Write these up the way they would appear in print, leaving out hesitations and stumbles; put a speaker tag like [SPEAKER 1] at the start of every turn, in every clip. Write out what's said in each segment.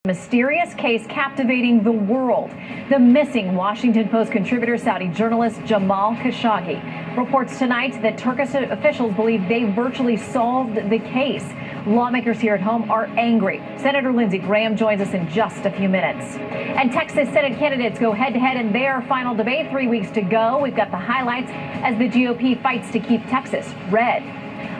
[SPEAKER 1] Mysterious case captivating the world. The missing Washington Post contributor, Saudi journalist Jamal Khashoggi, reports tonight that Turkish officials believe they virtually solved the case. Lawmakers here at home are angry. Senator Lindsey Graham joins us in just a few minutes. And Texas Senate candidates go head-to-head in their final debate. 3 weeks to go. We've got the highlights as the GOP fights to keep Texas red.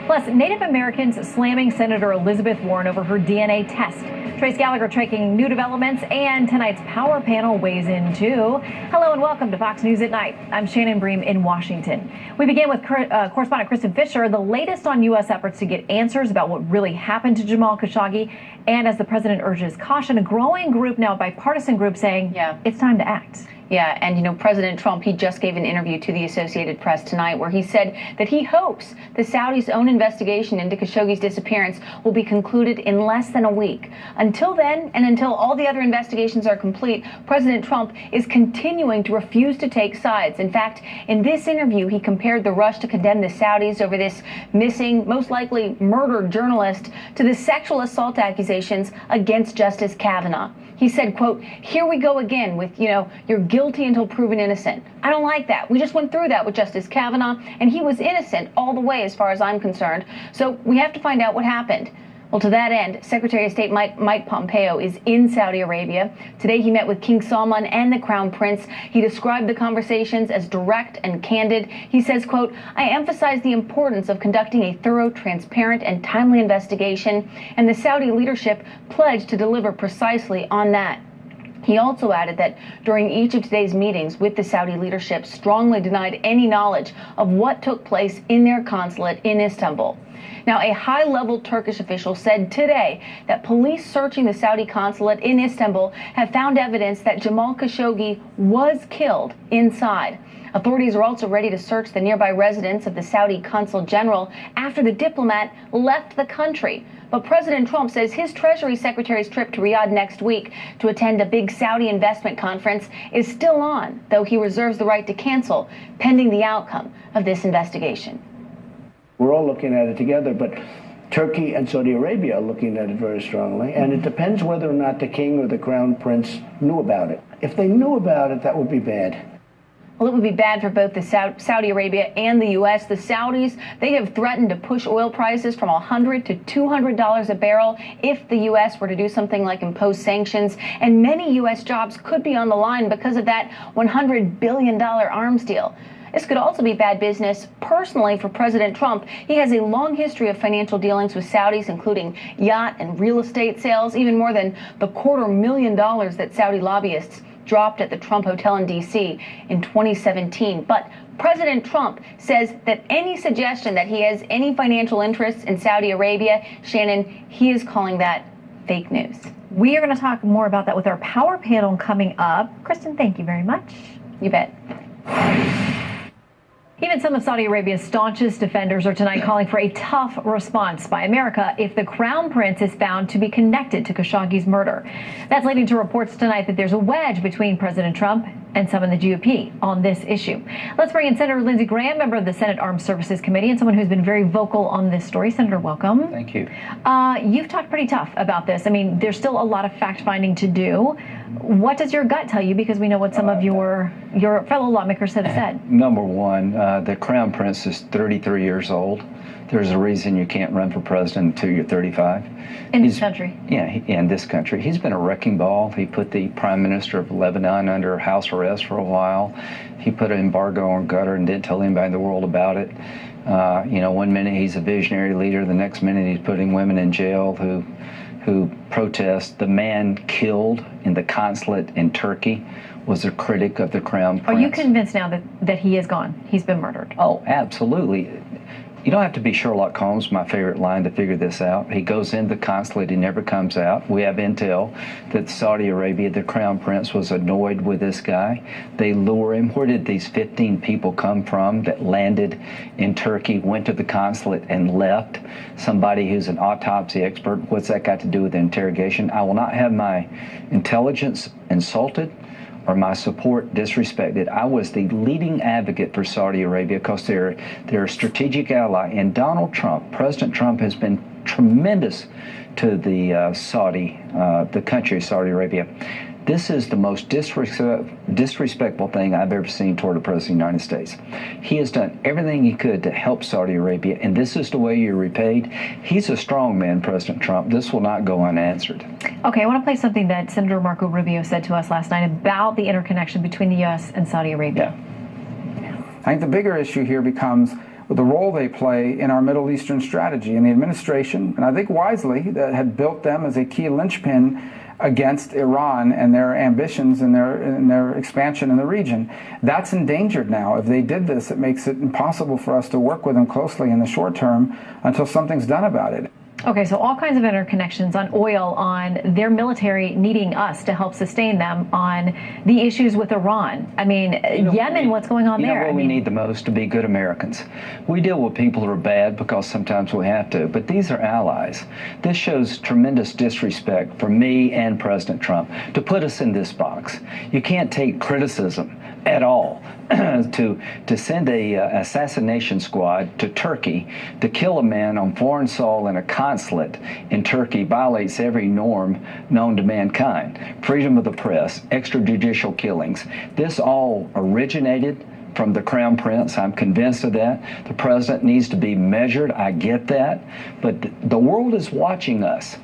[SPEAKER 1] Plus, Native Americans slamming Senator Elizabeth Warren over her DNA test. Trace Gallagher tracking new developments, and tonight's power panel weighs in too. Hello and welcome to Fox News at Night. I'm Shannon Bream in Washington. We begin with correspondent Kristen Fisher, the latest on U.S. efforts to get answers about what really happened to Jamal Khashoggi. And as the president urges caution, a growing group now, a bipartisan group, saying it's time to act.
[SPEAKER 2] Yeah, and you know, President Trump, he just gave an interview to the Associated Press tonight where he said that he hopes the Saudis' own investigation into Khashoggi's disappearance will be concluded in less than a week. Until then, and until all the other investigations are complete, President Trump is continuing to refuse to take sides. In fact, in this interview, he compared the rush to condemn the Saudis over this missing, most likely murdered journalist to the sexual assault accusations against Justice Kavanaugh. He said, quote, "Here we go again with, you're guilty until proven innocent. I don't like that. We just went through that with Justice Kavanaugh, and he was innocent all the way as far as I'm concerned. So we have to find out what happened." Well, to that end, Secretary of State Mike Pompeo is in Saudi Arabia. Today, he met with King Salman and the Crown Prince. He described the conversations as direct and candid. He says, quote, "I emphasize the importance of conducting a thorough, transparent, and timely investigation, and the Saudi leadership pledged to deliver precisely on that." He also added that during each of today's meetings with the Saudi leadership, strongly denied any knowledge of what took place in their consulate in Istanbul. Now, a high-level Turkish official said today that police searching the Saudi consulate in Istanbul have found evidence that Jamal Khashoggi was killed inside. Authorities are also ready to search the nearby residence of the Saudi consul general after the diplomat left the country. But President Trump says his Treasury Secretary's trip to Riyadh next week to attend a big Saudi investment conference is still on, though he reserves the right to cancel pending the outcome of this investigation.
[SPEAKER 3] We're all looking at it together, but Turkey and Saudi Arabia are looking at it very strongly, and it depends whether or not the king or the crown prince knew about it. If they knew about it, that would be bad.
[SPEAKER 2] Well, it would be bad for both the Saudi Arabia and the U.S. The Saudis, they have threatened to push oil prices from $100 to $200 a barrel if the U.S. were to do something like impose sanctions. And many U.S. jobs could be on the line because of that $100 billion arms deal. This could also be bad business personally for President Trump. He has a long history of financial dealings with Saudis, including yacht and real estate sales, even more than the $250,000 that Saudi lobbyists dropped at the Trump Hotel in D.C. in 2017. But President Trump says that any suggestion that he has any financial interests in Saudi Arabia, Shannon, he is calling that fake news.
[SPEAKER 1] We are going to talk more about that with our power panel coming up. Kristen, thank you very much.
[SPEAKER 2] You bet.
[SPEAKER 1] Even some of Saudi Arabia's staunchest defenders are tonight calling for a tough response by America if the Crown Prince is found to be connected to Khashoggi's murder. That's leading to reports tonight that there's a wedge between President Trump and some in the GOP on this issue. Let's bring in Senator Lindsey Graham, member of the Senate Armed Services Committee, and someone who's been very vocal on this story. Senator, welcome.
[SPEAKER 4] Thank you.
[SPEAKER 1] You've talked pretty tough about this. I mean, there's still a lot of fact-finding to do. What does your gut tell you? Because we know what some of your fellow lawmakers have said.
[SPEAKER 4] Number one, the Crown Prince is 33 years old. There's a reason you can't run for president until you're 35.
[SPEAKER 1] In this country?
[SPEAKER 4] Yeah, in this country. He's been a wrecking ball. He put the Prime Minister of Lebanon under house arrest for a while. He put an embargo on Qatar and didn't tell anybody in the world about it. One minute he's a visionary leader, the next minute he's putting women in jail who protest. The man killed in the consulate in Turkey was a critic of the Crown Prince.
[SPEAKER 1] Are you convinced now that he is gone? He's been murdered?
[SPEAKER 4] Oh, absolutely. You don't have to be Sherlock Holmes, my favorite line, to figure this out. He goes in the consulate, he never comes out. We have intel that Saudi Arabia, the Crown Prince, was annoyed with this guy. They lure him. Where did these 15 people come from that landed in Turkey, went to the consulate, and left? Somebody who's an autopsy expert. What's that got to do with the interrogation? I will not have my intelligence insulted or my support disrespected. I was the leading advocate for Saudi Arabia because they're a strategic ally. And Donald Trump, President Trump, has been tremendous to the the country of Saudi Arabia. This is the most disrespectful thing I've ever seen toward a president of the United States. He has done everything he could to help Saudi Arabia, and this is the way you're repaid. He's a strong man, President Trump. This will not go unanswered.
[SPEAKER 1] Okay, I want to play something that Senator Marco Rubio said to us last night about the interconnection between the U.S. and Saudi Arabia.
[SPEAKER 4] Yeah.
[SPEAKER 5] I think the bigger issue here becomes the role they play in our Middle Eastern strategy, and the administration, and I think wisely, that had built them as a key linchpin against Iran and their ambitions and their expansion in the region. That's endangered now. If they did this, it makes it impossible for us to work with them closely in the short term until something's done about it.
[SPEAKER 1] Okay, so all kinds of interconnections on oil, on their military needing us to help sustain them, on the issues with Iran. I mean, Yemen, what's going on there?
[SPEAKER 4] You know what we need the most? To be good Americans. We deal with people who are bad because sometimes we have to, but these are allies. This shows tremendous disrespect for me and President Trump to put us in this box. You can't take criticism at all to send a assassination squad to Turkey to kill a man on foreign soil in a consulate in Turkey violates every norm known to mankind. Freedom of the press, extrajudicial killings. This all originated from the Crown Prince. I'm convinced of that. The president needs to be measured. I get that. But the world is watching us.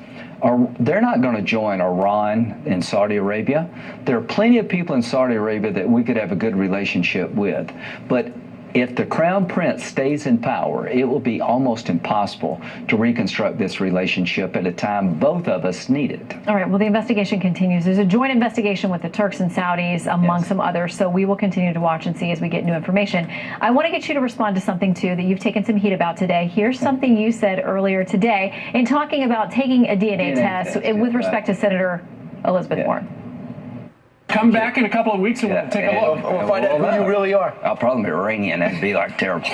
[SPEAKER 4] They're not going to join Iran and Saudi Arabia. There are plenty of people in Saudi Arabia that we could have a good relationship with. But if the Crown Prince stays in power, it will be almost impossible to reconstruct this relationship at a time both of us need it.
[SPEAKER 1] All right, well, the investigation continues. There's a joint investigation with the Turks and Saudis, among some others, so we will continue to watch and see as we get new information. I want to get you to respond to something, too, that you've taken some heat about today. Here's something you said earlier today in talking about taking a DNA test with respect to Senator Elizabeth Warren.
[SPEAKER 6] Come back in a couple of weeks and we'll take a look.
[SPEAKER 3] We'll find out who you really are.
[SPEAKER 4] I'll probably be Iranian. That'd be like terrible.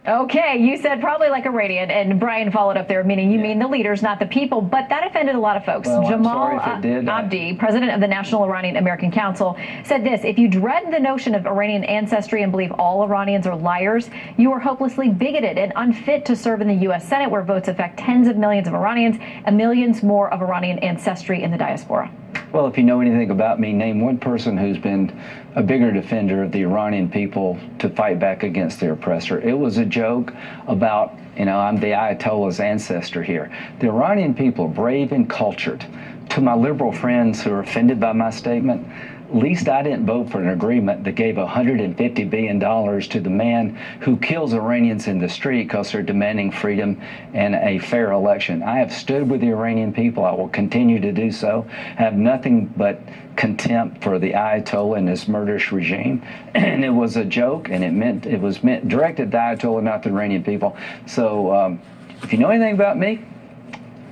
[SPEAKER 1] Okay, you said probably like Iranian, and Brian followed up there, meaning you mean the leaders, not the people, but that offended a lot of folks.
[SPEAKER 4] Well,
[SPEAKER 1] Jamal Abdi, president of the National Iranian American Council, said this: if you dread the notion of Iranian ancestry and believe all Iranians are liars, you are hopelessly bigoted and unfit to serve in the U.S. Senate, where votes affect tens of millions of Iranians and millions more of Iranian ancestry in the diaspora.
[SPEAKER 4] Well, if you know anything about me, name one person who's been a bigger defender of the Iranian people to fight back against their oppressor. It was a joke about, I'm the Ayatollah's ancestor here. The Iranian people are brave and cultured. To my liberal friends who are offended by my statement, at least I didn't vote for an agreement that gave $150 billion to the man who kills Iranians in the street because they're demanding freedom and a fair election. I have stood with the Iranian people. I will continue to do so. I have nothing but contempt for the Ayatollah and his murderous regime. And it was a joke, and it was meant directed at the Ayatollah, not the Iranian people. So if you know anything about me,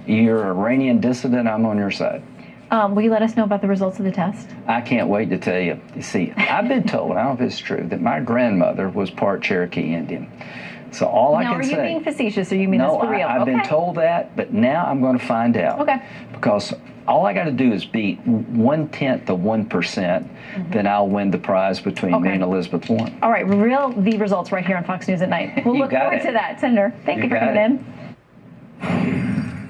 [SPEAKER 4] you're an Iranian dissident, I'm on your side.
[SPEAKER 1] Will you let us know about the results of the test?
[SPEAKER 4] I can't wait to tell you. You see, I've been told, I don't know if it's true, that my grandmother was part Cherokee Indian. So all I can say...
[SPEAKER 1] Now, are you being facetious, or you mean this for real?
[SPEAKER 4] I've been told that, but now I'm going to find out. Okay. Because all I got to do is beat 1/10 of 1%, then I'll win the prize between me and Elizabeth Warren.
[SPEAKER 1] All right, reveal the results right here on Fox News at Night. We'll look forward to that. Senator, thank you for coming in.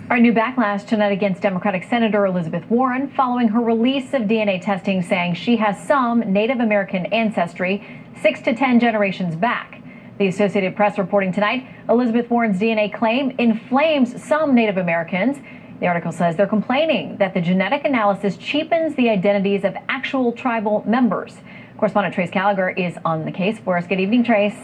[SPEAKER 1] Our new backlash tonight against Democratic Senator Elizabeth Warren following her release of DNA testing saying she has some Native American ancestry 6 to 10 generations back. The Associated Press reporting tonight, Elizabeth Warren's DNA claim inflames some Native Americans. The article says they're complaining that the genetic analysis cheapens the identities of actual tribal members. Correspondent Trace Gallagher is on the case for us. Good evening, Trace.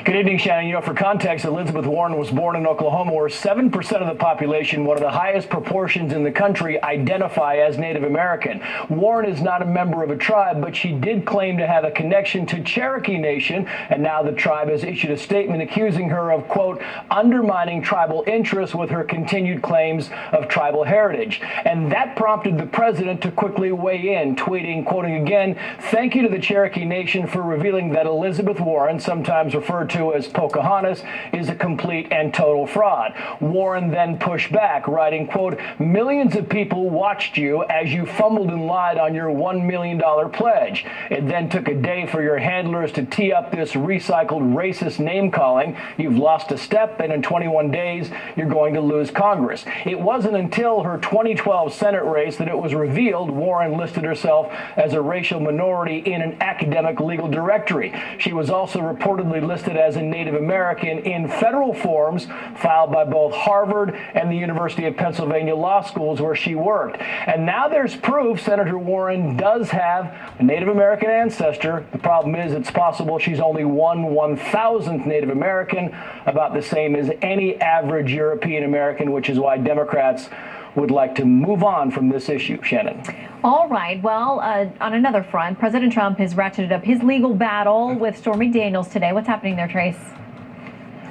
[SPEAKER 6] Good evening, Shannon. For context, Elizabeth Warren was born in Oklahoma, where 7% of the population, one of the highest proportions in the country, identify as Native American. Warren is not a member of a tribe, but she did claim to have a connection to Cherokee Nation, and now the tribe has issued a statement accusing her of, quote, undermining tribal interests with her continued claims of tribal heritage. And that prompted the president to quickly weigh in, tweeting, quoting again, "Thank you to the Cherokee Nation for revealing that Elizabeth Warren, sometimes referred referred to as Pocahontas, is a complete and total fraud. Warren then pushed back, writing, quote, "Millions of people watched you as you fumbled and lied on your $1 million pledge. It then took a day for your handlers to tee up this recycled racist name-calling. You've lost a step, and in 21 days, you're going to lose Congress." It wasn't until her 2012 Senate race that it was revealed Warren listed herself as a racial minority in an academic legal directory. She was also reportedly listed as a Native American in federal forms filed by both Harvard and the University of Pennsylvania law schools where she worked. And now there's proof Senator Warren does have a Native American ancestor. The problem is it's possible she's only 1/1000th Native American, about the same as any average European American, which is why Democrats would like to move on from this issue. Shannon.
[SPEAKER 1] All right. Well, on another front, President Trump has ratcheted up his legal battle with Stormy Daniels today. What's happening there, Trace?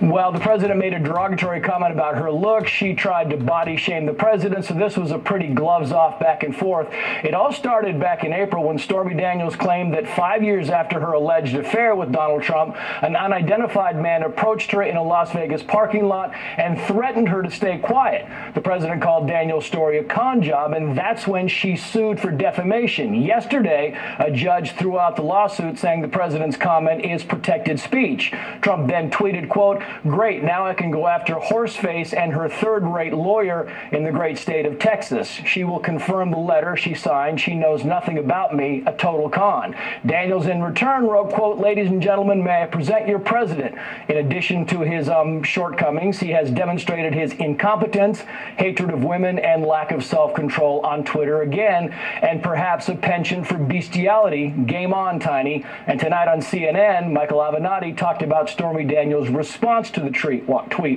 [SPEAKER 6] Well, the president made a derogatory comment about her look. She tried to body shame the president, so this was a pretty gloves off back and forth. It all started back in April when Stormy Daniels claimed that 5 years after her alleged affair with Donald Trump, an unidentified man approached her in a Las Vegas parking lot and threatened her to stay quiet. The president called Daniels' story a con job, and that's when she sued for defamation. Yesterday, a judge threw out the lawsuit saying the president's comment is protected speech. Trump then tweeted, quote, "Great, now I can go after Horseface and her third-rate lawyer in the great state of Texas. She will confirm the letter she signed. She knows nothing about me, a total con." Daniels in return wrote, quote, "Ladies and gentlemen, may I present your president. In addition to his shortcomings, he has demonstrated his incompetence, hatred of women, and lack of self-control on Twitter again, and perhaps a penchant for bestiality. Game on, Tiny." And tonight on CNN, Michael Avenatti talked about Stormy Daniels' response to the tweet.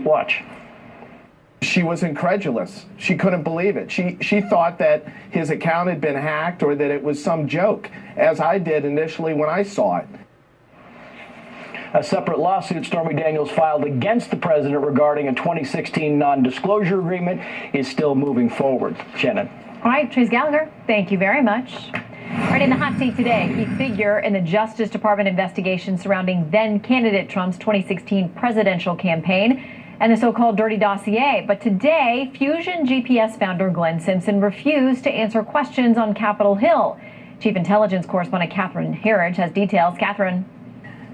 [SPEAKER 6] Watch.
[SPEAKER 7] She was incredulous. She couldn't believe it. She thought that his account had been hacked or that it was some joke, as I did initially when I saw it.
[SPEAKER 6] A separate lawsuit Stormy Daniels filed against the president regarding a 2016 non-disclosure agreement is still moving forward. Shannon.
[SPEAKER 1] All right, Trace Gallagher, thank you very much. All right, in the hot seat today, key figure in the Justice Department investigation surrounding then-candidate Trump's 2016 presidential campaign and the so-called dirty dossier. But today, Fusion GPS founder Glenn Simpson refused to answer questions on Capitol Hill. Chief Intelligence Correspondent Catherine Herridge has details. Catherine.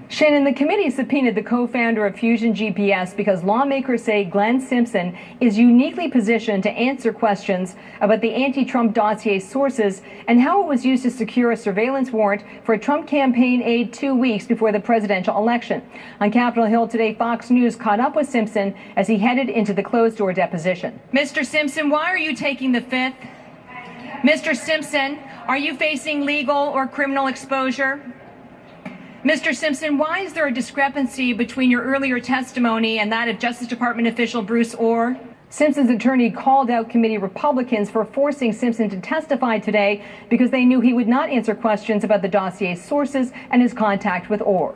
[SPEAKER 8] Shannon, the committee subpoenaed the co-founder of Fusion GPS because lawmakers say Glenn Simpson is uniquely positioned to answer questions about the anti-Trump dossier sources and how it was used to secure a surveillance warrant for a Trump campaign aide 2 weeks before the presidential election. On Capitol Hill today, Fox News caught up with Simpson as he headed into the closed-door deposition. Mr. Simpson, why are you taking the fifth? Mr. Simpson, are you facing legal or criminal exposure? Mr. Simpson, why is there a discrepancy between your earlier testimony and that of Justice Department official Bruce Orr? Simpson's attorney called out committee Republicans for forcing Simpson to testify today because they knew he would not answer questions about the dossier's sources and his contact with Orr.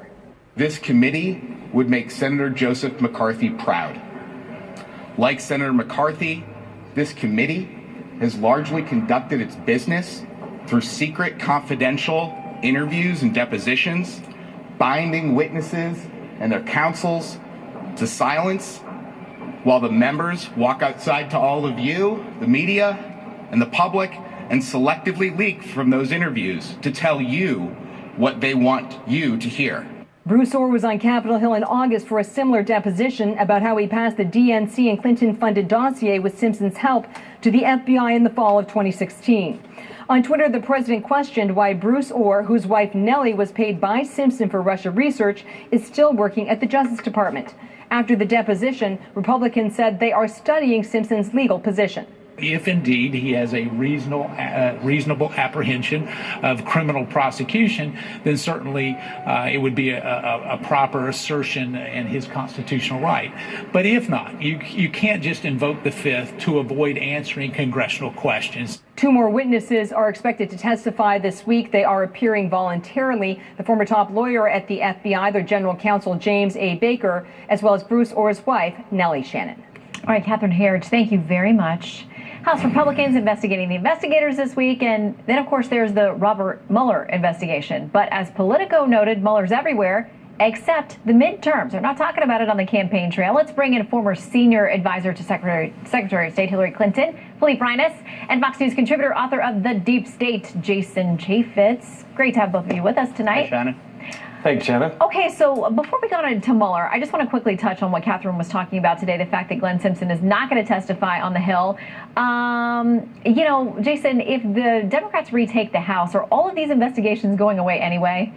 [SPEAKER 9] This committee would make Senator Joseph McCarthy proud. Like Senator McCarthy, this committee has largely conducted its business through secret, confidential interviews and depositions, binding witnesses and their counsels to silence, while the members walk outside to all of you, the media, and the public, and selectively leak from those interviews to tell you what they want you to hear.
[SPEAKER 8] Bruce Orr was on Capitol Hill in August for a similar deposition about how he passed the DNC and Clinton-funded dossier with Simpson's help to the FBI in the fall of 2016. On Twitter, the president questioned why Bruce Orr, whose wife Nellie was paid by Simpson for Russia research, is still working at the Justice Department. After the deposition, Republicans said they are studying Simpson's legal position.
[SPEAKER 10] If indeed he has a reasonable apprehension of criminal prosecution, then certainly it would be a proper assertion in his constitutional right. But if not, you can't just invoke the Fifth to avoid answering congressional questions.
[SPEAKER 8] 2 more witnesses are expected to testify this week. They are appearing voluntarily. The former top lawyer at the FBI, their general counsel, James A. Baker, as well as Bruce Orr's wife, Nellie Shannon.
[SPEAKER 1] All right, Catherine Herridge, thank you very much. House Republicans investigating the investigators this week, and then, of course, there's the Robert Mueller investigation. But as Politico noted, Mueller's everywhere, except the midterms. They're not talking about it on the campaign trail. Let's bring in former senior advisor to Secretary of State Hillary Clinton, Philippe Reines, and Fox News contributor, author of The Deep State, Jason Chaffetz. Great to have both of you with us tonight.
[SPEAKER 11] Hi, Shannon.
[SPEAKER 6] Thanks, Shannon.
[SPEAKER 1] Okay, so before we go on to Mueller, I just want to quickly touch on what Catherine was talking about today, the fact that Glenn Simpson is not going to testify on the Hill. Jason, if the Democrats retake the House, are all of these investigations going away anyway?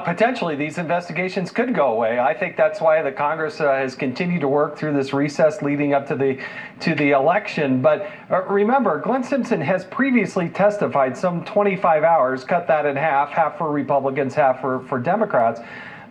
[SPEAKER 12] Potentially, these investigations could go away. I think that's why the Congress has continued to work through this recess leading up to the election. But remember, Glenn Simpson has previously testified some 25 hours, cut that in half for Republicans, half for Democrats.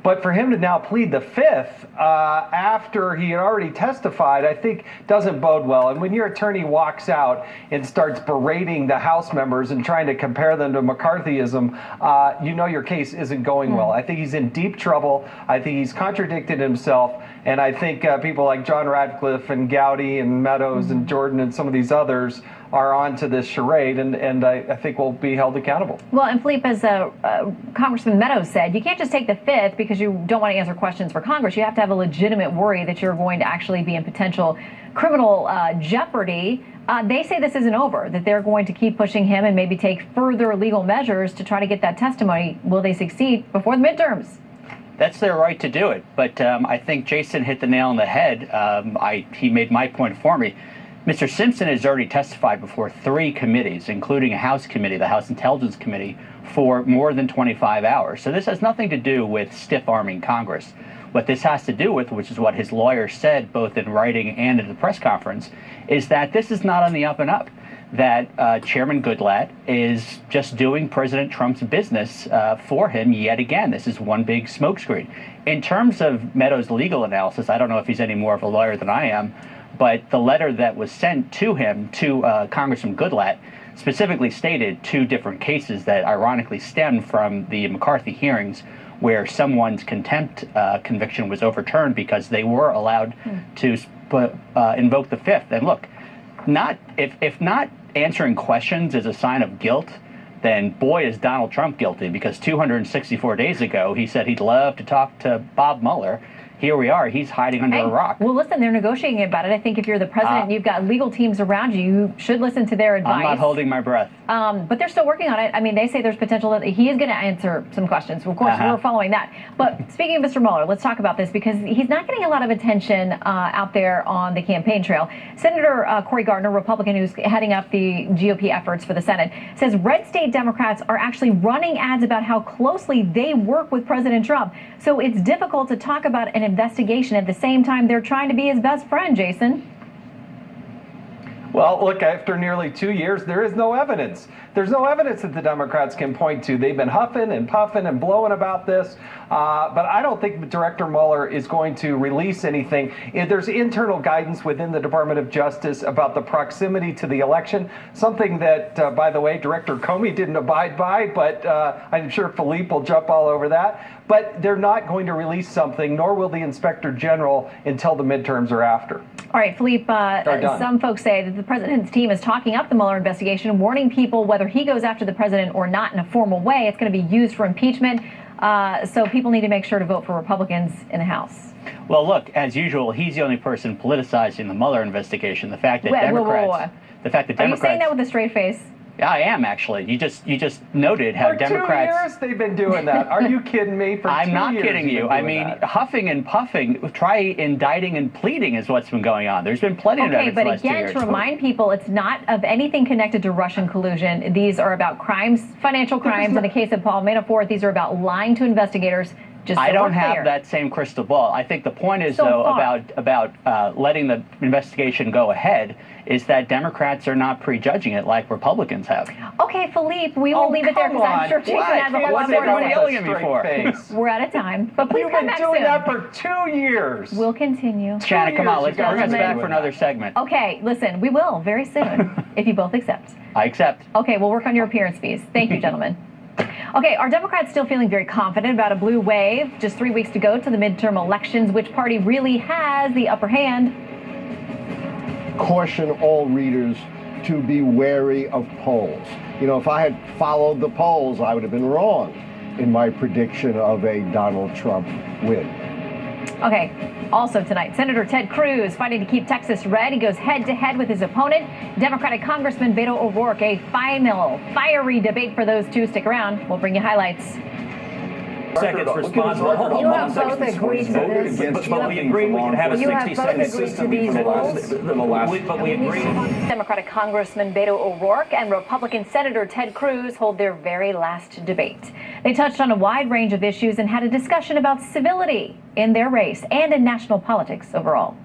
[SPEAKER 12] But for him to now plead the fifth after he had already testified, I think doesn't bode well. And when your attorney walks out and starts berating the House members and trying to compare them to McCarthyism, you know your case isn't going well. I think he's in deep trouble. I think he's contradicted himself. And I think people like John Radcliffe and Gowdy and Meadows and Jordan and some of these others are onto this charade, and I think will be held accountable.
[SPEAKER 1] Well, and Philippe, as Congressman Meadows said, you can't just take the fifth because you don't want to answer questions for Congress. You have to have a legitimate worry that you're going to actually be in potential criminal jeopardy. They say this isn't over, that they're going to keep pushing him and maybe take further legal measures to try to get that testimony. Will they succeed before the midterms?
[SPEAKER 11] That's their right to do it. But I think Jason hit the nail on the head. He made my point for me. Mr. Simpson has already testified before 3 committees, including a House committee, the House Intelligence Committee, for more than 25 hours. So this has nothing to do with stiff-arming Congress. What this has to do with, which is what his lawyer said both in writing and at the press conference, is that this is not on the up and up, that Chairman Goodlatte is just doing President Trump's business for him yet again. This is one big smokescreen. In terms of Meadows' legal analysis, I don't know if he's any more of a lawyer than I am, but the letter that was sent to him, to Congressman Goodlatte, specifically stated 2 different cases that ironically stemmed from the McCarthy hearings where someone's contempt conviction was overturned because they were allowed to invoke the fifth. And look, if not answering questions is a sign of guilt, then boy is Donald Trump guilty, because 264 days ago he said he'd love to talk to Bob Mueller. Here we are. He's hiding under a rock.
[SPEAKER 1] Well, listen, they're negotiating about it. I think if you're the president and you've got legal teams around you, you should listen to their advice.
[SPEAKER 11] I'm not holding my breath.
[SPEAKER 1] But they're still working on it. I mean, they say there's potential that he is going to answer some questions. Of course, we're following that. But speaking of Mr. Mueller, let's talk about this, because he's not getting a lot of attention out there on the campaign trail. Senator Cory Gardner, Republican, who's heading up the GOP efforts for the Senate, says red state Democrats are actually running ads about how closely they work with President Trump. So it's difficult to talk about an investigation at the same time they're trying to be his best friend, Jason.
[SPEAKER 12] Well, look, after nearly 2 years, there is no evidence. There's no evidence that the Democrats can point to. They've been huffing and puffing and blowing about this, but I don't think Director Mueller is going to release anything. There's internal guidance within the Department of Justice about the proximity to the election, something that, by the way, Director Comey didn't abide by, but I'm sure Philippe will jump all over that. But they're not going to release something, nor will the Inspector General, until the midterms are after.
[SPEAKER 1] All right, Philippe, some folks say that the president's team is talking up the Mueller investigation, warning people whether he goes after the president or not in a formal way, it's going to be used for impeachment. So people need to make sure to vote for Republicans in the House.
[SPEAKER 11] Well, look, as usual, he's the only person politicizing the Mueller investigation. The fact that Democrats...
[SPEAKER 1] Are you saying that with a straight face?
[SPEAKER 11] Yeah, I am, actually. You just noted how Democrats...
[SPEAKER 12] For 2 years they've been doing that. Are you kidding me?
[SPEAKER 11] I'm not kidding you. I mean, huffing and puffing, try indicting and pleading is what's been going on. There's been plenty of evidence.
[SPEAKER 1] Okay, but again, to remind people, it's not of anything connected to Russian collusion. These are about crimes, financial crimes. In the case of Paul Manafort, these are about lying to investigators.
[SPEAKER 11] I don't have that same crystal ball. I think the point is, though, about letting the investigation go ahead is that Democrats are not prejudging it like Republicans have.
[SPEAKER 1] Okay, Philippe, we will leave it there because I'm sure Jason has a lot more to say.
[SPEAKER 11] Yelling at me for?
[SPEAKER 1] We're out of time, but please come back soon.
[SPEAKER 12] You've been doing that for 2 years.
[SPEAKER 1] We'll continue.
[SPEAKER 11] Shannon, come on, let's bring us back for another segment.
[SPEAKER 1] Okay, listen, we will very soon if you both accept.
[SPEAKER 11] I accept.
[SPEAKER 1] Okay, we'll work on your appearance fees. Thank you, gentlemen. Okay, are Democrats still feeling very confident about a blue wave? Just 3 weeks to go to the midterm elections. Which party really has the upper hand?
[SPEAKER 13] Caution all readers to be wary of polls. You know, if I had followed the polls, I would have been wrong. in my prediction of a Donald Trump win.
[SPEAKER 1] Okay, also tonight, Senator Ted Cruz fighting to keep Texas red. He goes head-to-head with his opponent, Democratic Congressman Beto O'Rourke. A final, fiery debate for those two. Stick around. We'll bring you highlights.
[SPEAKER 14] Seconds response.
[SPEAKER 15] You have both agreed to this.
[SPEAKER 14] But we agree we can have a 60-second system. But we agree.
[SPEAKER 1] Democratic Congressman Beto O'Rourke and Republican Senator Ted Cruz hold their very last debate. They touched on a wide range of issues and had a discussion about civility in their race and in national politics overall.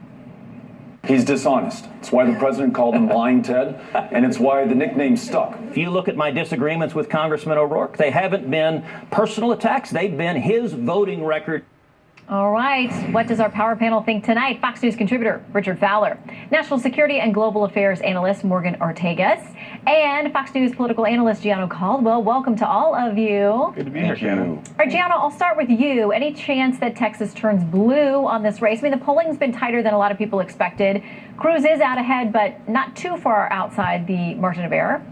[SPEAKER 16] He's dishonest. It's why the president called him Lying Ted, and it's why the nickname stuck.
[SPEAKER 14] If you look at my disagreements with Congressman O'Rourke, they haven't been personal attacks. They've been his voting record.
[SPEAKER 1] All right. What does our power panel think tonight? Fox News contributor Richard Fowler, national security and global affairs analyst Morgan Ortegas, and Fox News political analyst Gianno Caldwell. Welcome to all of you.
[SPEAKER 17] Good to be here, Shannon.
[SPEAKER 1] All right, Gianno, I'll start with you. Any chance that Texas turns blue on this race? I mean, the polling's been tighter than a lot of people expected. Cruz is out ahead, but not too far outside the margin of error.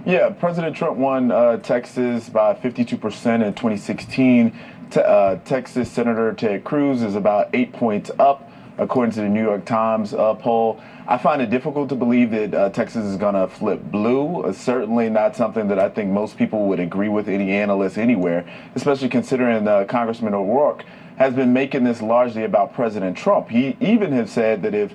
[SPEAKER 17] Yeah, President Trump won Texas by 52% in 2016. Texas Senator Ted Cruz is about 8 points up, according to the New York Times poll. I find it difficult to believe that Texas is going to flip blue. Certainly not something that I think most people would agree with, any analyst anywhere, especially considering Congressman O'Rourke has been making this largely about President Trump. He even has said that if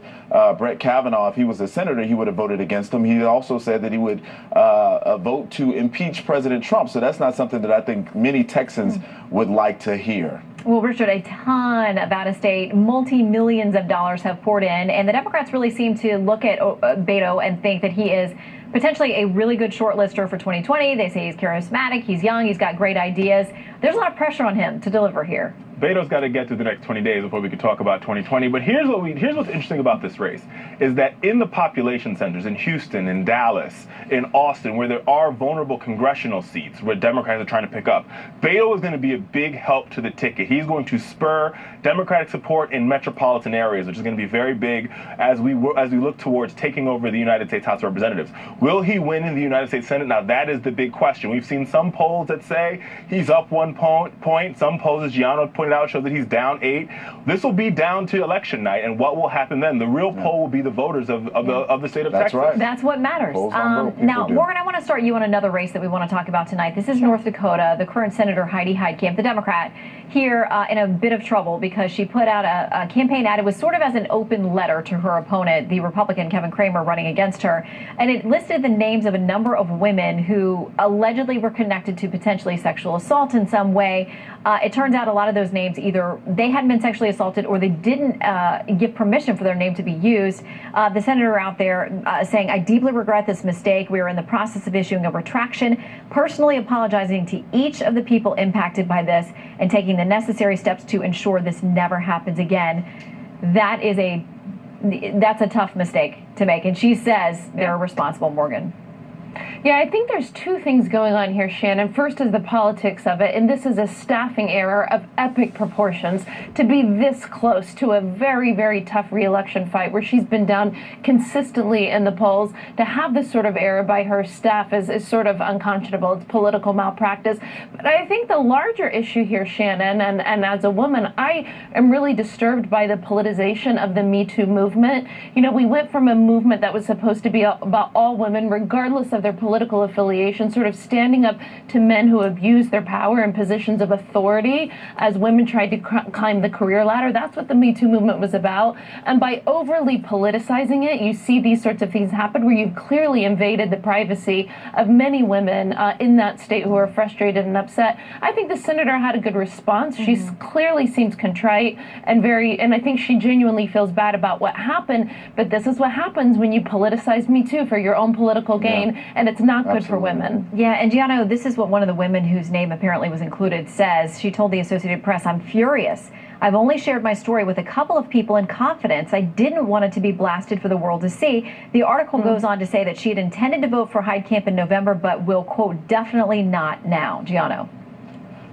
[SPEAKER 17] Brett Kavanaugh, if he was a senator, he would have voted against him. He also said that he would vote to impeach President Trump. So that's not something that I think many Texans would like to hear.
[SPEAKER 1] Well, Richard, a ton of out-of-state, multi-millions of dollars have poured in, and the Democrats really seem to look at Beto and think that he is potentially a really good shortlister for 2020. They say he's charismatic, he's young, he's got great ideas. There's a lot of pressure on him to deliver here.
[SPEAKER 18] Beto's got to get through the next 20 days before we can talk about 2020. But here's what's interesting about this race is that in the population centers in Houston, in Dallas, in Austin, where there are vulnerable congressional seats where Democrats are trying to pick up, Beto is going to be a big help to the ticket. He's going to spur Democratic support in metropolitan areas, which is going to be very big as we look towards taking over the United States House of Representatives. Will he win in the United States Senate? Now, that is the big question. We've seen some polls that say he's up 1 point. Some polls, as Gianno pointed out, show that he's down 8. This will be down to election night, and what will happen then? The real poll will be the voters of the state of Texas.
[SPEAKER 17] Right.
[SPEAKER 1] That's what matters. Now, Morgan, I want to start you on another race that we want to talk about tonight. This is North Dakota. The current Senator Heidi Heitkamp, the Democrat, here in a bit of trouble because she put out a campaign ad. It was sort of as an open letter to her opponent, the Republican Kevin Cramer, running against her, and it listed the names of a number of women who allegedly were connected to potentially sexual assault in some way. It turns out a lot of those names, either they hadn't been sexually assaulted or they didn't give permission for their name to be used. The senator out there saying, I deeply regret this mistake. We are in the process of issuing a retraction, personally apologizing to each of the people impacted by this and taking the necessary steps to ensure this never happens again. That's a tough mistake to make. And she says they're responsible, Morgan.
[SPEAKER 15] Yeah, I think there's two things going on here, Shannon. First is the politics of it, and this is a staffing error of epic proportions to be this close to a very, very tough re-election fight where she's been down consistently in the polls. To have this sort of error by her staff is sort of unconscionable. It's political malpractice. But I think the larger issue here, Shannon, and as a woman, I am really disturbed by the politicization of the Me Too movement. You know, we went from a movement that was supposed to be about all women, regardless of their political affiliation, sort of standing up to men who abuse their power and positions of authority as women tried to climb the career ladder. That's what the Me Too movement was about. And by overly politicizing it, you see these sorts of things happen where you've clearly invaded the privacy of many women in that state who are frustrated and upset. I think the senator had a good response. She clearly seems contrite and I think she genuinely feels bad about what happened. But this is what happens when you politicize Me Too for your own political gain, and it's not good for women.
[SPEAKER 1] Yeah, and Gianno, this is what one of the women whose name apparently was included says. She told the Associated Press, I'm furious. I've only shared my story with a couple of people in confidence. I didn't want it to be blasted for the world to see. The article goes on to say that she had intended to vote for Heitkamp in November, but will, quote, definitely not now. Gianno.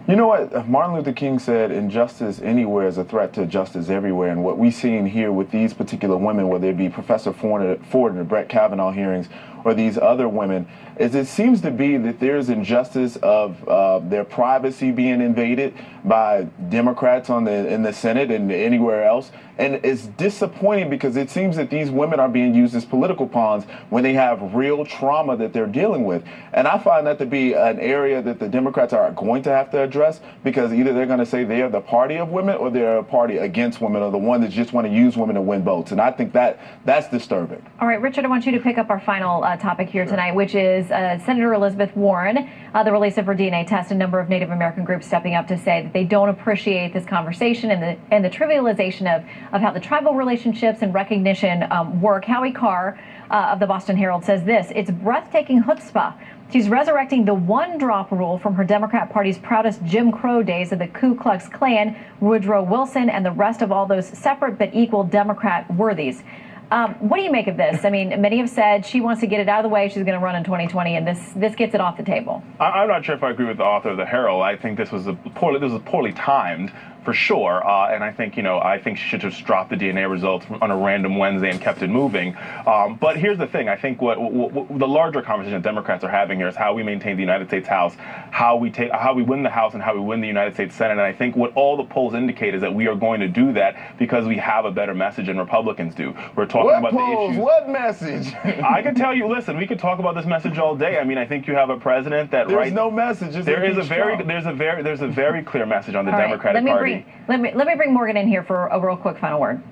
[SPEAKER 17] You know what? Martin Luther King said, injustice anywhere is a threat to justice everywhere. And what we've seen here with these particular women, whether it be Professor Ford in the Brett Kavanaugh hearings or these other women, is it seems to be that there's injustice of their privacy being invaded by Democrats in the Senate and anywhere else. And it's disappointing because it seems that these women are being used as political pawns when they have real trauma that they're dealing with. And I find that to be an area that the Democrats are going to have to address, because either they're going to say they are the party of women or they're a party against women, or the one that just want to use women to win votes. And I think that's disturbing.
[SPEAKER 1] All right, Richard, I want you to pick up our final topic here tonight, which is Senator Elizabeth Warren, the release of her DNA test. A number of Native American groups stepping up to say that they don't appreciate this conversation and the trivialization of how the tribal relationships and recognition work. Howie Carr of the Boston Herald says this: it's breathtaking chutzpah. She's resurrecting the one-drop rule from her Democrat Party's proudest Jim Crow days of the Ku Klux Klan, Woodrow Wilson, and the rest of all those separate but equal Democrat worthies. What do you make of this? I mean, many have said she wants to get it out of the way. She's going to run in 2020, and this gets it off the table.
[SPEAKER 18] I'm not sure if I agree with the author of the Herald. I think this was poorly timed, for sure, and I think she should just drop the DNA results on a random Wednesday and kept it moving. But here's the thing: I think what the larger conversation Democrats are having here is how we maintain the United States House, how we win the House, and how we win the United States Senate. And I think what all the polls indicate is that we are going to do that because we have a better message than Republicans do. We're talking about the issues.
[SPEAKER 17] What message?
[SPEAKER 18] I can tell you. Listen, we could talk about this message all day. I mean, I think you have a president that
[SPEAKER 17] there's no message.
[SPEAKER 18] There's a very clear message on the Democratic Party.
[SPEAKER 1] Let me bring Morgan in here for a real quick final word.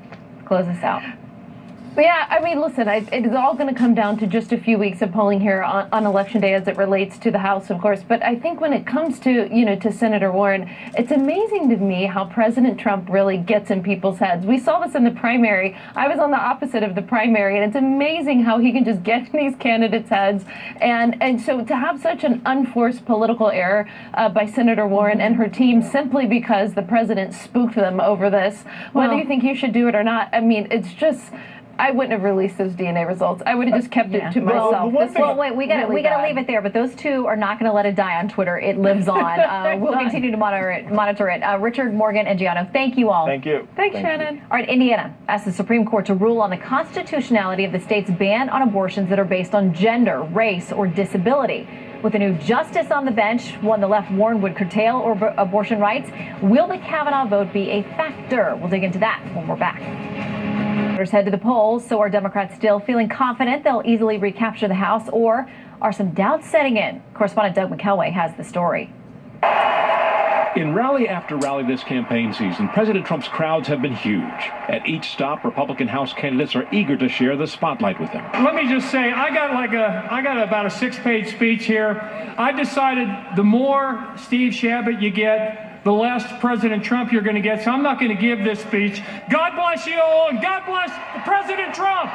[SPEAKER 1] Close this out.
[SPEAKER 15] But yeah, I mean, listen, it's all going to come down to just a few weeks of polling here on Election Day as it relates to the House, of course. But I think when it comes to, to Senator Warren, it's amazing to me how President Trump really gets in people's heads. We saw this in the primary. I was on the opposite of the primary, and it's amazing how he can just get in these candidates' heads. And so to have such an unforced political error by Senator Warren and her team simply because the president spooked them over this, whether you think you should do it or not, I mean, it's just... I wouldn't have released those DNA results. I would have just kept it to myself.
[SPEAKER 1] Well, wait, we got to leave it there. But those two are not going to let it die on Twitter. It lives on. We'll continue to monitor it. Richard, Morgan, and Giano, thank you all.
[SPEAKER 18] Thank you.
[SPEAKER 15] Thanks, Shannon.
[SPEAKER 1] All right, Indiana asked the Supreme Court to rule on the constitutionality of the state's ban on abortions that are based on gender, race, or disability. With a new justice on the bench, one the left warned would curtail abortion rights, will the Kavanaugh vote be a factor? We'll dig into that when we're back. Voters head to the polls, so are Democrats still feeling confident they'll easily recapture the House, or are some doubts setting in? Correspondent Doug McKelway has the story.
[SPEAKER 19] In rally after rally this campaign season, President Trump's crowds have been huge. At each stop, Republican House candidates are eager to share the spotlight with him.
[SPEAKER 20] Let me just say, I got about a 6-page speech here. I decided the more Steve Chabot you get, the less President Trump you're going to get, so I'm not going to give this speech. God bless you all, and God bless President Trump.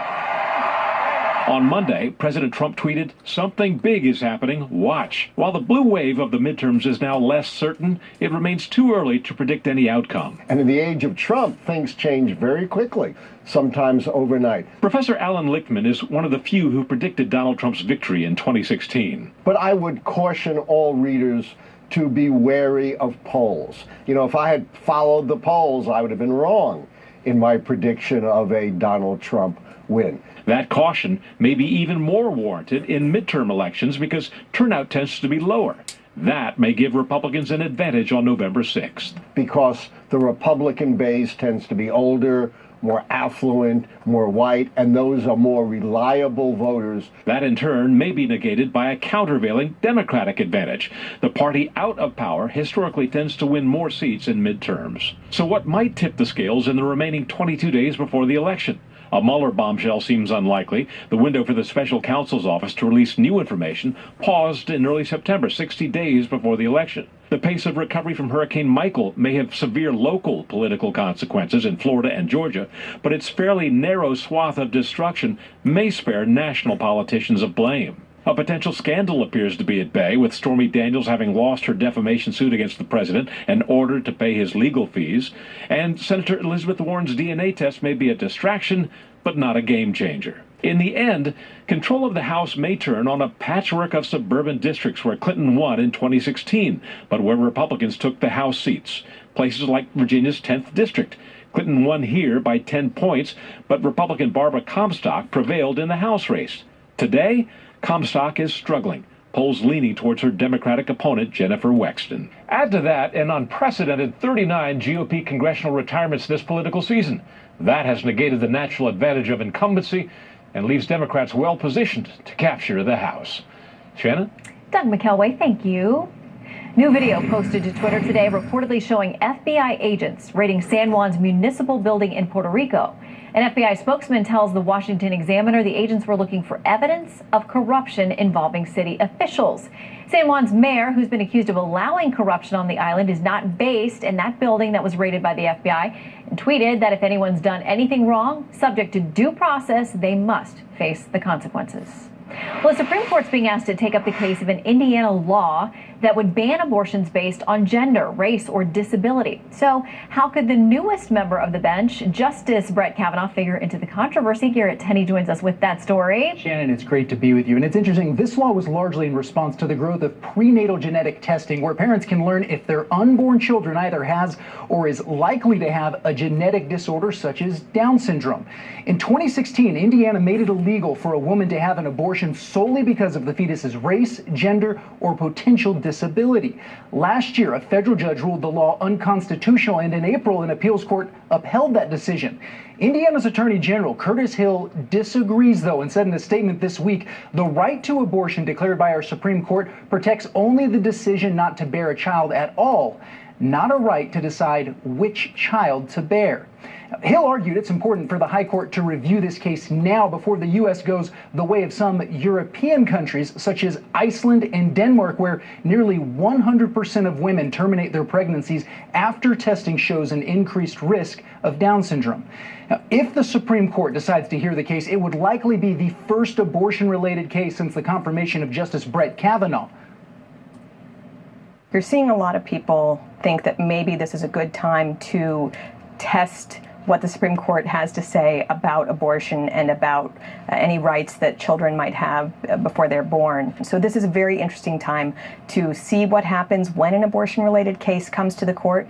[SPEAKER 19] On Monday, President Trump tweeted, "Something big is happening. Watch." While the blue wave of the midterms is now less certain, it remains too early to predict any outcome.
[SPEAKER 13] And in the age of Trump, things change very quickly, sometimes overnight.
[SPEAKER 19] Professor Alan Lichtman is one of the few who predicted Donald Trump's victory in 2016.
[SPEAKER 13] But I would caution all readers to be wary of polls. If I had followed the polls, I would have been wrong in my prediction of a Donald Trump win.
[SPEAKER 19] That caution may be even more warranted in midterm elections because turnout tends to be lower. That may give Republicans an advantage on November 6th.
[SPEAKER 13] Because the Republican base tends to be older, more affluent, more white, and those are more reliable voters.
[SPEAKER 19] That in turn may be negated by a countervailing Democratic advantage. The party out of power historically tends to win more seats in midterms. So what might tip the scales in the remaining 22 days before the election? A Mueller bombshell seems unlikely. The window for the special counsel's office to release new information paused in early September, 60 days before the election. The pace of recovery from Hurricane Michael may have severe local political consequences in Florida and Georgia, but its fairly narrow swath of destruction may spare national politicians of blame. A potential scandal appears to be at bay, with Stormy Daniels having lost her defamation suit against the president and ordered to pay his legal fees. And Senator Elizabeth Warren's DNA test may be a distraction, but not a game changer. In the end, control of the House may turn on a patchwork of suburban districts where Clinton won in 2016, but where Republicans took the House seats. Places like Virginia's 10th District. Clinton won here by 10 points, but Republican Barbara Comstock prevailed in the House race. Today, Comstock is struggling, polls leaning towards her Democratic opponent, Jennifer Wexton. Add to that an unprecedented 39 GOP congressional retirements this political season. That has negated the natural advantage of incumbency and leaves Democrats well positioned to capture the House. Shannon?
[SPEAKER 1] Doug McElway, thank you. New video posted to Twitter today reportedly showing FBI agents raiding San Juan's municipal building in Puerto Rico. An FBI spokesman tells the Washington Examiner the agents were looking for evidence of corruption involving city officials. San Juan's mayor, who's been accused of allowing corruption on the island, is not based in that building that was raided by the FBI, and tweeted that if anyone's done anything wrong, subject to due process, they must face the consequences. Well, the Supreme Court's being asked to take up the case of an Indiana law that would ban abortions based on gender, race, or disability. So how could the newest member of the bench, Justice Brett Kavanaugh, figure into the controversy? Garrett Tenney joins us with that story.
[SPEAKER 21] Shannon, it's great to be with you. And it's interesting, this law was largely in response to the growth of prenatal genetic testing, where parents can learn if their unborn children either has or is likely to have a genetic disorder such as Down syndrome. In 2016, Indiana made it illegal for a woman to have an abortion solely because of the fetus's race, gender, or potential disability. Last year, a federal judge ruled the law unconstitutional, and in April, an appeals court upheld that decision. Indiana's Attorney General Curtis Hill disagrees, though, and said in a statement this week, the right to abortion declared by our Supreme Court protects only the decision not to bear a child at all, not a right to decide which child to bear. Hill argued it's important for the High Court to review this case now before the U.S. goes the way of some European countries, such as Iceland and Denmark, where nearly 100% of women terminate their pregnancies after testing shows an increased risk of Down syndrome. Now, if the Supreme Court decides to hear the case, it would likely be the first abortion-related case since the confirmation of Justice Brett Kavanaugh.
[SPEAKER 22] You're seeing a lot of people think that maybe this is a good time to test what the Supreme Court has to say about abortion and about any rights that children might have before they're born. So this is a very interesting time to see what happens when an abortion-related case comes to the court.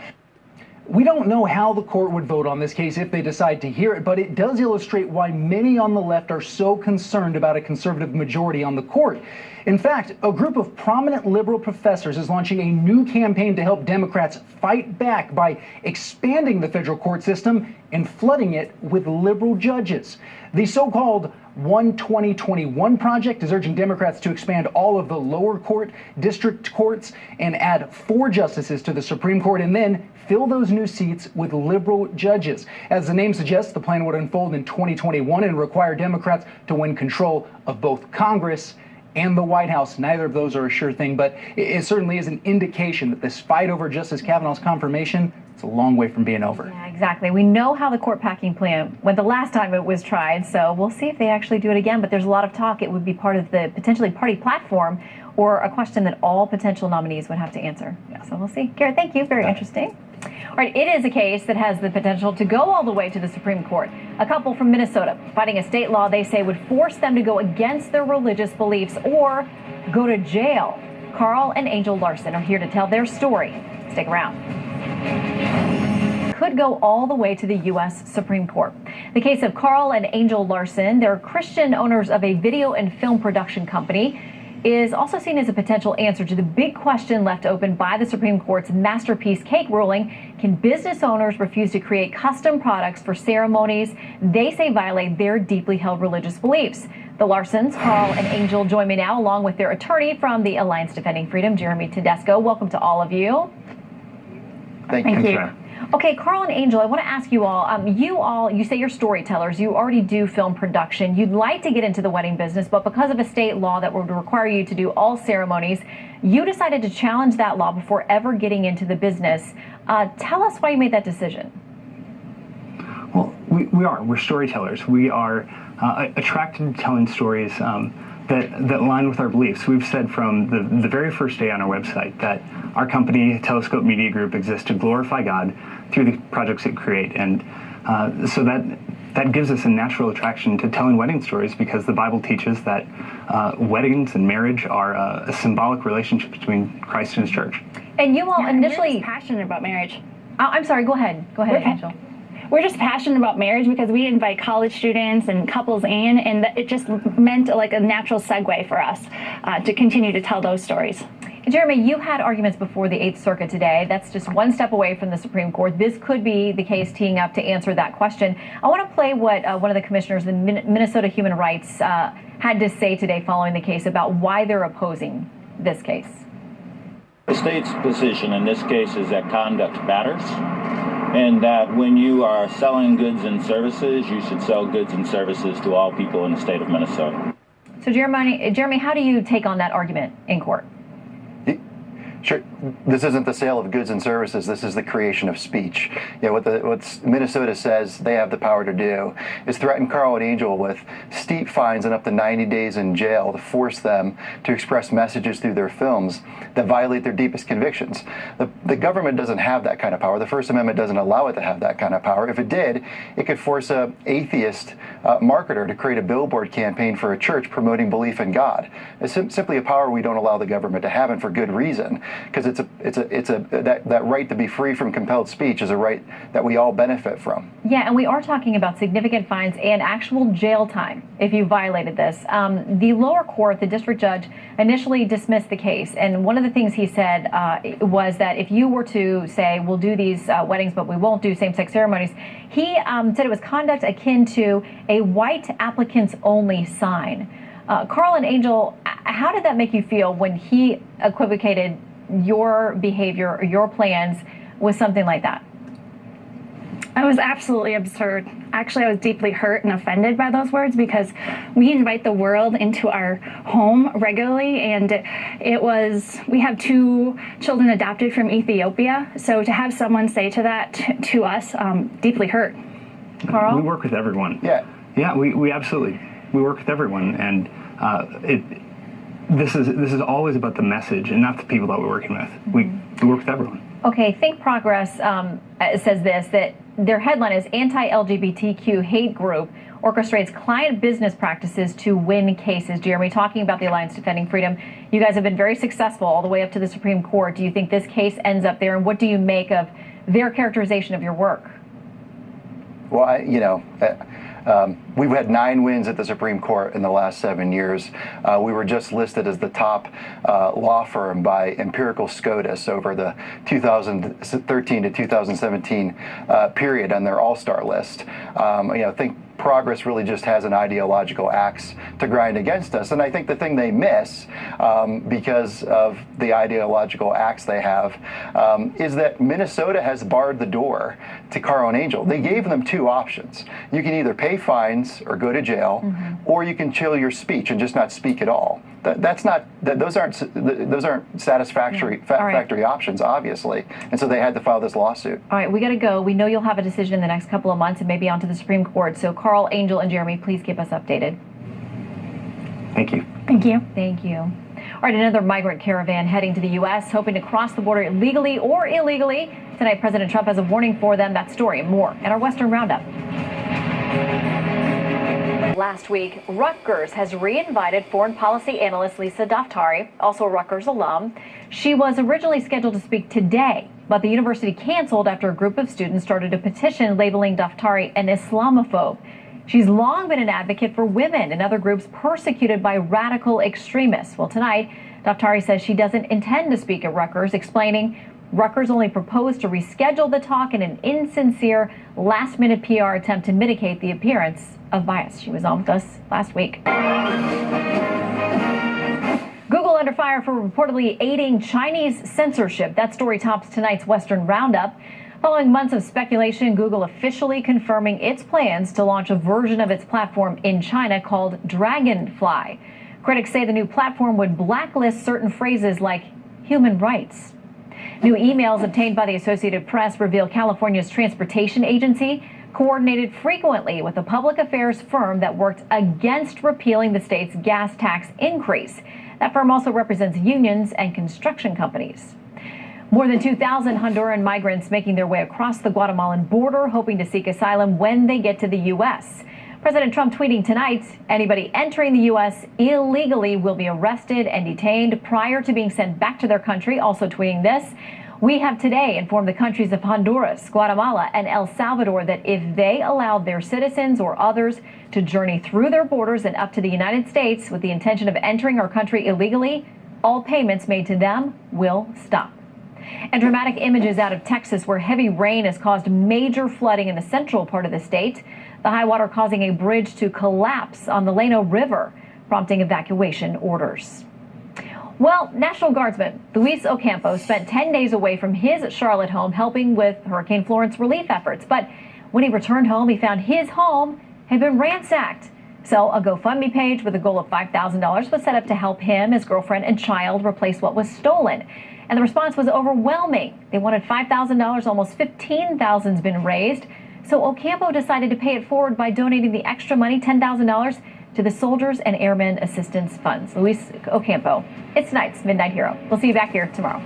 [SPEAKER 21] We don't know how the court would vote on this case if they decide to hear it, but it does illustrate why many on the left are so concerned about a conservative majority on the court. In fact, a group of prominent liberal professors is launching a new campaign to help Democrats fight back by expanding the federal court system and flooding it with liberal judges. The so-called 1-20-21 project is urging Democrats to expand all of the lower court, district courts, and add 4 justices to the Supreme Court, and then fill those new seats with liberal judges. As the name suggests, the plan would unfold in 2021 and require Democrats to win control of both Congress and the White House. Neither of those are a sure thing, but it certainly is an indication that this fight over Justice Kavanaugh's confirmation is a long way from being over.
[SPEAKER 1] Yeah, exactly. We know how the court packing plan went the last time it was tried, so we'll see if they actually do it again. But there's a lot of talk it would be part of the potentially party platform or a question that all potential nominees would have to answer. Yeah. So we'll see. Garrett, thank you. Very interesting. All right, it is a case that has the potential to go all the way to the Supreme Court. A couple from Minnesota fighting a state law they say would force them to go against their religious beliefs or go to jail. Carl and Angel Larson are here to tell their story. Stick around. Could go all the way to the U.S. Supreme Court. The case of Carl and Angel Larson, they're Christian owners of a video and film production company, is also seen as a potential answer to the big question left open by the Supreme Court's Masterpiece Cake ruling. Can business owners refuse to create custom products for ceremonies they say violate their deeply held religious beliefs? The Larsons, Carl and Angel, join me now along with their attorney from the Alliance Defending Freedom, Jeremy Tedesco. Welcome to all of you.
[SPEAKER 21] Thank you.
[SPEAKER 1] Okay, Carl and Angel, I want to ask you all, you say you're storytellers, you already do film production, you'd like to get into the wedding business, but because of a state law that would require you to do all ceremonies, you decided to challenge that law before ever getting into the business. Tell us why you made that decision.
[SPEAKER 23] Well, we're storytellers. We are attracted to telling stories that align with our beliefs. We've said from the very first day on our website that our company, Telescope Media Group, exists to glorify God through the projects it create. And so that gives us a natural attraction to telling wedding stories because the Bible teaches that weddings and marriage are a symbolic relationship between Christ and his church.
[SPEAKER 1] And you all initially...
[SPEAKER 24] I'm really passionate about marriage.
[SPEAKER 1] I'm sorry, go ahead. Go ahead, Angel.
[SPEAKER 2] we're just passionate about marriage because we invite college students and couples in, and it just meant like a natural segue for us to continue to tell those stories.
[SPEAKER 1] Jeremy, you had arguments before the 8th Circuit today. That's just one step away from the Supreme Court. This could be the case teeing up to answer that question. I want to play what one of the commissioners in Minnesota Human Rights had to say today following the case about why they're opposing this case.
[SPEAKER 3] The state's position in this case is that conduct matters, and that when you are selling goods and services, you should sell goods and services to all people in the state of Minnesota.
[SPEAKER 1] So, Jeremy, how do you take on that argument in court?
[SPEAKER 5] Sure. This isn't the sale of goods and services. This is the creation of speech. You know, what Minnesota says they have the power to do is threaten Carl and Angel with steep fines and up to 90 days in jail to force them to express messages through their films that violate their deepest convictions. The government doesn't have that kind of power. The First Amendment doesn't allow it to have that kind of power. If it did, it could force an atheist marketer to create a billboard campaign for a church promoting belief in God. It's simply a power we don't allow the government to have, and for good reason. Because that right to be free from compelled speech is a right that we all benefit from.
[SPEAKER 1] Yeah, and we are talking about significant fines and actual jail time if you violated this. The lower court, the district judge, initially dismissed the case, and one of the things he said was that if you were to say, we'll do these weddings, but we won't do same-sex ceremonies, he said it was conduct akin to a white applicants only sign. Carl and Angel, how did that make you feel when he equivocated your behavior or your plans with something like that?
[SPEAKER 2] It was absolutely absurd. Actually, I was deeply hurt and offended by those words because we invite the world into our home regularly, and we have 2 children adopted from Ethiopia. So to have someone say to that to us, deeply hurt.
[SPEAKER 1] Carl?
[SPEAKER 23] We work with everyone.
[SPEAKER 5] Yeah.
[SPEAKER 23] Yeah, we absolutely. We work with everyone, and this is always about the message and not the people that we're working with. We work with everyone.
[SPEAKER 1] Okay, Think Progress says this, that their headline is anti-LGBTQ hate group orchestrates client business practices to win cases. Jeremy, talking about the Alliance Defending Freedom, you guys have been very successful all the way up to the Supreme Court. Do you think this case ends up there, and what do you make of their characterization of your work?
[SPEAKER 5] Well, we've had 9 wins at the Supreme Court in the last 7 years. We were just listed as the top law firm by Empirical SCOTUS over the 2013 to 2017 period on their all-star list. Think Progress really just has an ideological axe to grind against us. And I think the thing they miss, because of the ideological axe they have, is that Minnesota has barred the door to Carl and Angel. They gave them 2 options. You can either pay fines or go to jail, or you can chill your speech and just not speak at all. Those aren't satisfactory factory options, obviously, and so they had to file this lawsuit.
[SPEAKER 1] All right, we got to go. We know you'll have a decision in the next couple of months and maybe onto the Supreme Court. So Carl, Angel, and Jeremy, please keep us updated.
[SPEAKER 23] Thank you.
[SPEAKER 2] Thank you.
[SPEAKER 1] Thank you. All right, another migrant caravan heading to the U.S., hoping to cross the border legally or illegally. Tonight, President Trump has a warning for them. That story and more in our Western Roundup. Last week, Rutgers has reinvited foreign policy analyst Lisa Daftari, also a Rutgers alum. She was originally scheduled to speak today, but the university canceled after a group of students started a petition labeling Daftari an Islamophobe. She's long been an advocate for women and other groups persecuted by radical extremists. Well, tonight, Daftari says she doesn't intend to speak at Rutgers, explaining Rutgers only proposed to reschedule the talk in an insincere, last-minute PR attempt to mitigate the appearance of bias. She was on with us last week. Google under fire for reportedly aiding Chinese censorship. That story tops tonight's Western Roundup. Following months of speculation, Google officially confirming its plans to launch a version of its platform in China called Dragonfly. Critics say the new platform would blacklist certain phrases like human rights. New emails obtained by the Associated Press reveal California's transportation agency coordinated frequently with a public affairs firm that worked against repealing the state's gas tax increase. That firm also represents unions and construction companies. More than 2,000 Honduran migrants making their way across the Guatemalan border, hoping to seek asylum when they get to the U.S. President Trump tweeting tonight, anybody entering the U.S. illegally will be arrested and detained prior to being sent back to their country. Also tweeting this, We have today informed the countries of Honduras, Guatemala, and El Salvador that if they allowed their citizens or others to journey through their borders and up to the United States with the intention of entering our country illegally, all payments made to them will stop. And dramatic images out of Texas, where heavy rain has caused major flooding in the central part of the state. The high water causing a bridge to collapse on the Llano River, prompting evacuation orders. Well, National Guardsman Luis Ocampo spent 10 days away from his Charlotte home helping with Hurricane Florence relief efforts. But when he returned home, he found his home had been ransacked. So a GoFundMe page with a goal of $5,000 was set up to help him, his girlfriend, and child replace what was stolen. And the response was overwhelming. They wanted $5,000, almost $15,000 has been raised. So Ocampo decided to pay it forward by donating the extra money, $10,000, to the Soldiers and Airmen Assistance Funds. Luis Ocampo, it's tonight's Midnight Hero. We'll see you back here tomorrow.